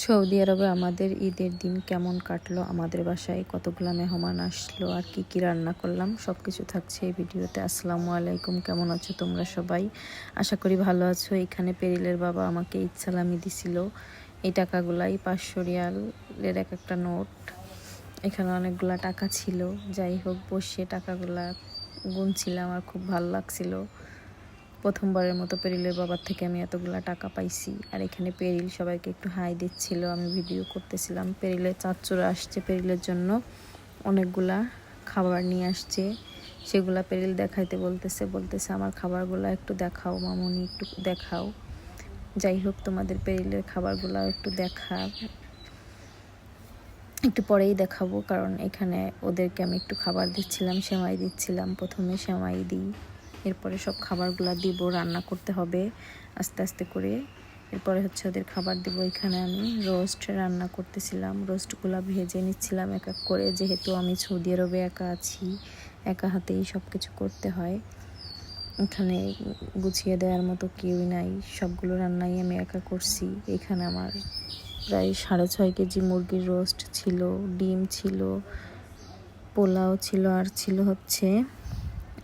Saudi আরবে আমাদের ঈদের দিন কেমন কাটলো, আমাদের বাসায় কতগুলো মেহমান আসলো, আর কি কি রান্না করলাম সব কিছু থাকছে এই ভিডিওতে। আসসালামু আলাইকুম, কেমন আছো তোমরা সবাই? আশা করি ভালো আছো। এখানে পেরিলের বাবা আমাকে ঈদ সালামি দিছিল। এই টাকাগুলাই 500 রিয়ালের এক একটা নোট। এখানে অনেকগুলা টাকা ছিল। যাই হোক, বসে টাকাগুলা গুনছিলাম আর খুব ভালো লাগছিল। প্রথমবারের মতো পেরিলের বাবার থেকে আমি এতগুলা টাকা পাইছি। আর এখানে পেরিল সবাইকে একটু হাই দিচ্ছিল, আমি ভিডিও করতেছিলাম। পেরিলের চাচুরা আসছে পেরিলের জন্য, অনেকগুলা খাবার নিয়ে আসছে। সেগুলা পেরিল দেখাইতে বলতেছে আমার খাবারগুলো একটু দেখাও মামুনি, একটু দেখাও। যাই হোক, তোমাদের পেরিলের খাবারগুলো একটু একটু পরেই দেখাবো, কারণ এখানে ওদেরকে আমি একটু খাবার দিচ্ছিলাম, সেমাই দিচ্ছিলাম। প্রথমে সেমাই দিই, এরপরে সব খাবারগুলো দিব। রান্না করতে হবে আস্তে আস্তে করে, এরপরে হচ্ছে ওদের খাবার দিব। এখানে আমি রোস্ট রান্না করতেছিলাম, রোস্টগুলো ভেজে নিচ্ছিলাম এক এক করে। যেহেতু আমি সৌদি আরবে একা আছি, একা হাতেই সব কিছু করতে হয়। এখানে গুছিয়ে দেওয়ার মতো কেউই নাই, সবগুলো রান্নাই আমি একা করছি। এখানে আমার প্রায় 6.5 কেজি মুরগির রোস্ট ছিল, ডিম ছিল, পোলাও ছিল, আর ছিল হচ্ছে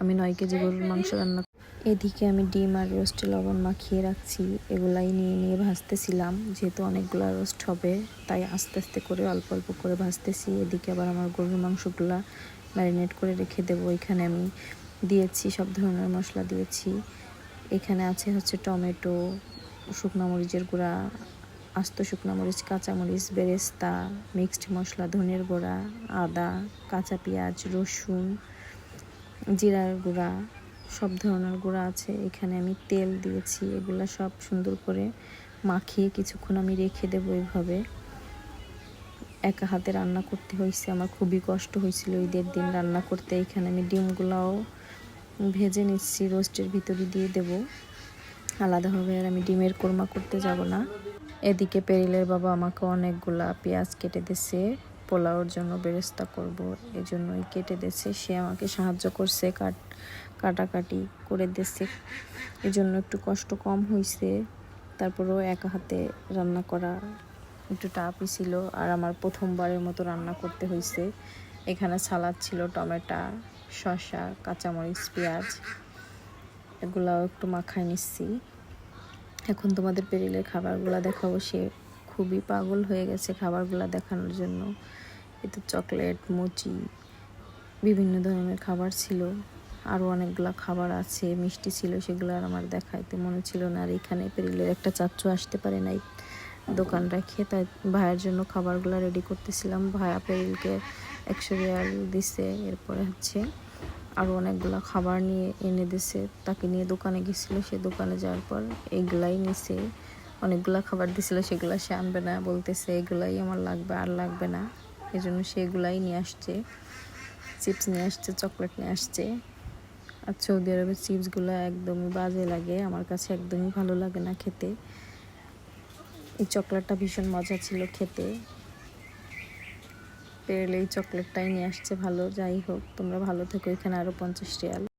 আমি 9 কেজি গরুর মাংস রান্না। এদিকে আমি ডিম আর রোস্টে লবণ মাখিয়ে রাখছি, এগুলাই নিয়ে ভাজতেছিলাম। যেহেতু অনেকগুলো রোস্ট হবে, তাই আস্তে আস্তে করে অল্প অল্প করে ভাজতেছি। এদিকে আবার আমার গরুর মাংসগুলা ম্যারিনেট করে রেখে দেবো। এখানে আমি দিয়েছি সব ধরনের মশলা দিয়েছি। এখানে আছে হচ্ছে টমেটো, শুকনো মরিচের গুঁড়া, আস্ত শুকনো মরিচ, কাঁচামরিচ, বেরেস্তা, মিক্সড মশলা, ধনের গুঁড়া, আদা, কাঁচা পেঁয়াজ, রসুন, জিরার গুঁড়া, সব ধরনের গুঁড়া আছে। এখানে আমি তেল দিয়েছি। এগুলা সব সুন্দর করে মাখিয়ে কিছুক্ষণ আমি রেখে দেবো। এইভাবে একা হাতে রান্না করতে হয়েছে, আমার খুবই কষ্ট হয়েছিল ঈদের দিন রান্না করতে। এখানে আমি ডিমগুলাও ভেজে নিচ্ছি, রোস্টের ভিতরে দিয়ে দেব আলাদাভাবে। আর আমি ডিমের কোরমা করতে যাব না। এদিকে পেরিলের বাবা আমাকে অনেকগুলা পেঁয়াজ কেটে দিছে, পোলাওর জন্য বেরেস্তা করব, এজন্যই কেটে দিছে। সে আমাকে সাহায্য করছে, কাটাকাটি করে দিছে, এজন্য একটু কষ্ট কম হয়েছে। তারপরেও একা হাতে রান্না করা একটু টাফই ছিল, আর আমার প্রথমবারের মতো রান্না করতে হয়েছে। এখানে সালাদ ছিল, টমেটো, শসা, কাঁচামরিচ, পেঁয়াজ, এগুলাও একটু মাখায় নিচ্ছি। এখন তোমাদের পেরিলের খাবারগুলো দেখাবো। সে খুবই পাগল হয়ে গেছে খাবারগুলো দেখানোর জন্য। এতে চকলেট, মুচি, বিভিন্ন ধরনের খাবার ছিল, আরও অনেকগুলো খাবার আছে, মিষ্টি ছিল, সেগুলো আর আমার দেখাইতে মনে ছিল না। আর এখানে পেরিলের একটা চাচু আসতে পারে নাই দোকান রেখে, তাই ভাইয়ের জন্য খাবারগুলো রেডি করতেছিলাম। ভাইয়া পেরিলকে 100 রিয়াল দিছে। এরপরে হচ্ছে আরও অনেকগুলো খাবার নিয়ে এনে দিছে। তাকে নিয়ে দোকানে গেছিলো, সে দোকানে যাওয়ার পর এইগুলাই নিছে। অনেকগুলো খাবার দিছিল, সেগুলো সে আনবে না, বলতেছে এগুলাই আমার লাগবে, আর লাগবে না। এই জন্য সেগুলাই নিয়ে আসছে। চিপস নিয়ে আসছে, চকলেট নিয়ে আসছে। আর সৌদি আরবের চিপসগুলো একদমই বাজে লাগে, আমার কাছে একদমই ভালো লাগে না খেতে। এই চকলেটটা ভীষণ মজা ছিল খেতে। পেরলে এই চকলেটটাই নিয়ে আসছে ভালো। যাই হোক, তোমরা ভালো থেকো। এখানে আরও 50 রিয়াল।